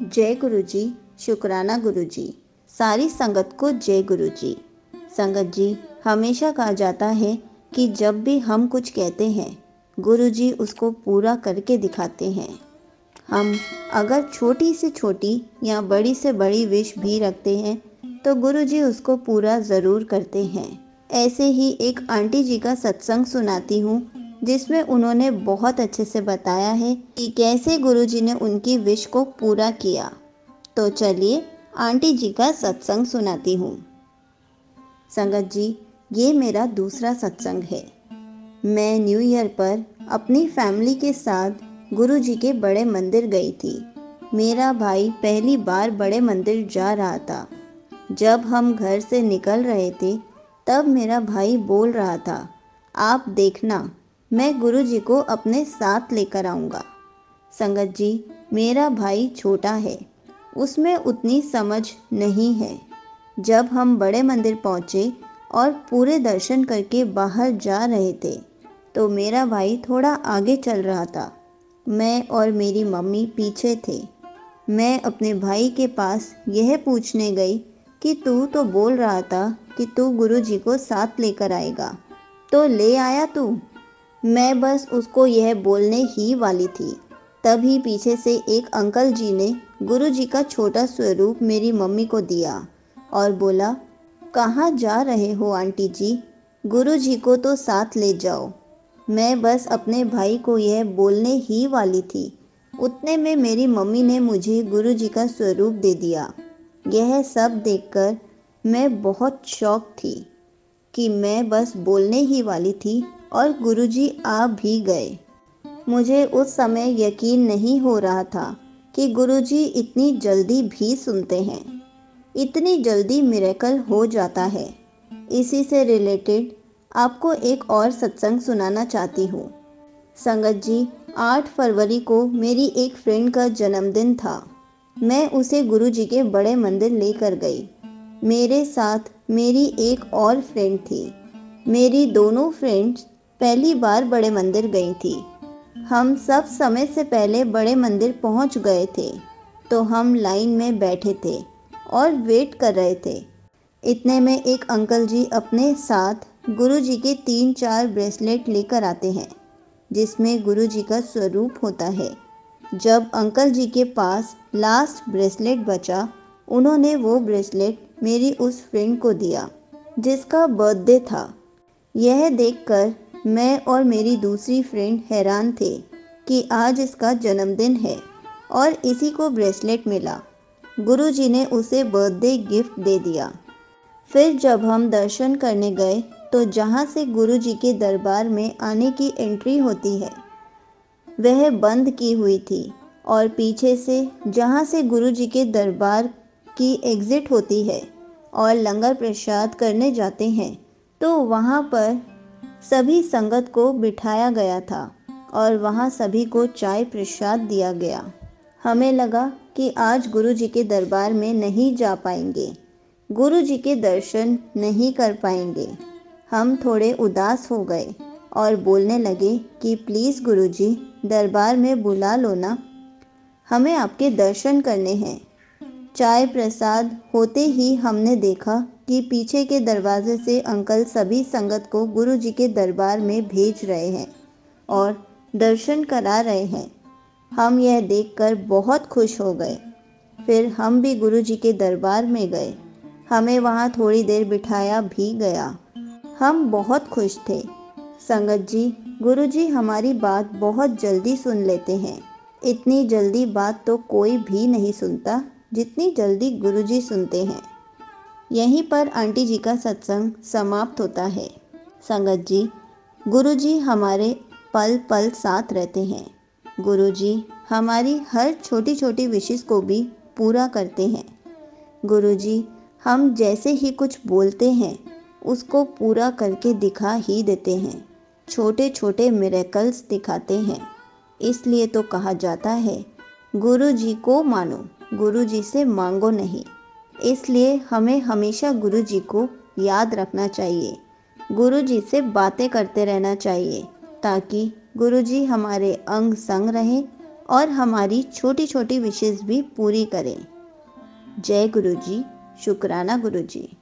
जय गुरु जी। शुक्राना गुरु जी। सारी संगत को जय गुरु जी। संगत जी, हमेशा कहा जाता है कि जब भी हम कुछ कहते हैं गुरु जी उसको पूरा करके दिखाते हैं। हम अगर छोटी से छोटी या बड़ी से बड़ी विश भी रखते हैं तो गुरु जी उसको पूरा ज़रूर करते हैं। ऐसे ही एक आंटी जी का सत्संग सुनाती हूँ जिसमें उन्होंने बहुत अच्छे से बताया है कि कैसे गुरुजी ने उनकी विश को पूरा किया। तो चलिए आंटी जी का सत्संग सुनाती हूँ। संगत जी, ये मेरा दूसरा सत्संग है। मैं न्यू ईयर पर अपनी फैमिली के साथ गुरुजी के बड़े मंदिर गई थी। मेरा भाई पहली बार बड़े मंदिर जा रहा था। जब हम घर से निकल रहे थे तब मेरा भाई बोल रहा था, आप देखना मैं गुरुजी को अपने साथ लेकर आऊँगा। संगत जी, मेरा भाई छोटा है, उसमें उतनी समझ नहीं है। जब हम बड़े मंदिर पहुँचे और पूरे दर्शन करके बाहर जा रहे थे तो मेरा भाई थोड़ा आगे चल रहा था। मैं और मेरी मम्मी पीछे थे। मैं अपने भाई के पास यह पूछने गई कि तू तो बोल रहा था कि तू गुरुजी को साथ लेकर आएगा, तो ले आया तू? मैं बस उसको यह बोलने ही वाली थी, तभी पीछे से एक अंकल जी ने गुरुजी का छोटा स्वरूप मेरी मम्मी को दिया और बोला, कहाँ जा रहे हो आंटी जी, गुरुजी को तो साथ ले जाओ। मैं बस अपने भाई को यह बोलने ही वाली थी, उतने में मेरी मम्मी ने मुझे गुरुजी का स्वरूप दे दिया। यह सब देखकर मैं बहुत शॉक थी कि मैं बस बोलने ही वाली थी और गुरुजी आ भी गए। मुझे उस समय यकीन नहीं हो रहा था कि गुरुजी इतनी जल्दी भी सुनते हैं, इतनी जल्दी मिरेकल हो जाता है। इसी से रिलेटेड आपको एक और सत्संग सुनाना चाहती हूँ। संगत जी, 8 फरवरी को मेरी एक फ्रेंड का जन्मदिन था। मैं उसे गुरुजी के बड़े मंदिर लेकर गई। मेरे साथ मेरी एक और फ्रेंड थी। मेरी दोनों फ्रेंड्स पहली बार बड़े मंदिर गई थी। हम सब समय से पहले बड़े मंदिर पहुंच गए थे, तो हम लाइन में बैठे थे और वेट कर रहे थे। इतने में एक अंकल जी अपने साथ गुरुजी के 3-4 ब्रेसलेट लेकर आते हैं जिसमें गुरुजी का स्वरूप होता है। जब अंकल जी के पास लास्ट ब्रेसलेट बचा, उन्होंने वो ब्रेसलेट मेरी उस फ्रेंड को दिया जिसका बर्थडे था। यह देखकर मैं और मेरी दूसरी फ्रेंड हैरान थे कि आज इसका जन्मदिन है और इसी को ब्रेसलेट मिला। गुरुजी ने उसे बर्थडे गिफ्ट दे दिया। फिर जब हम दर्शन करने गए तो जहाँ से गुरुजी के दरबार में आने की एंट्री होती है वह बंद की हुई थी और पीछे से जहाँ से गुरुजी के दरबार की एग्ज़िट होती है और लंगर प्रसाद करने जाते हैं तो वहाँ पर सभी संगत को बिठाया गया था और वहाँ सभी को चाय प्रसाद दिया गया। हमें लगा कि आज गुरुजी के दरबार में नहीं जा पाएंगे, गुरुजी के दर्शन नहीं कर पाएंगे। हम थोड़े उदास हो गए और बोलने लगे कि प्लीज़ गुरुजी दरबार में बुला लो ना, हमें आपके दर्शन करने हैं। चाय प्रसाद होते ही हमने देखा कि पीछे के दरवाजे से अंकल सभी संगत को गुरुजी के दरबार में भेज रहे हैं और दर्शन करा रहे हैं। हम यह देखकर बहुत खुश हो गए। फिर हम भी गुरुजी के दरबार में गए। हमें वहाँ थोड़ी देर बिठाया भी गया। हम बहुत खुश थे। संगत जी, गुरुजी हमारी बात बहुत जल्दी सुन लेते हैं। इतनी जल्दी बात तो कोई भी नहीं सुनता जितनी जल्दी गुरुजी सुनते हैं। यहीं पर आंटी जी का सत्संग समाप्त होता है। संगत जी, गुरुजी हमारे पल पल साथ रहते हैं। गुरुजी हमारी हर छोटी छोटी विशेष को भी पूरा करते हैं। गुरुजी हम जैसे ही कुछ बोलते हैं उसको पूरा करके दिखा ही देते हैं। छोटे छोटे मिरेकल्स दिखाते हैं। इसलिए तो कहा जाता है, गुरुजी को मानो, गुरुजी से मांगो नहीं। इसलिए हमें हमेशा गुरुजी को याद रखना चाहिए, गुरुजी से बातें करते रहना चाहिए ताकि गुरुजी हमारे अंग संग रहें और हमारी छोटी छोटी विशेष भी पूरी करें। जय गुरु जी। शुक्राना गुरु जी।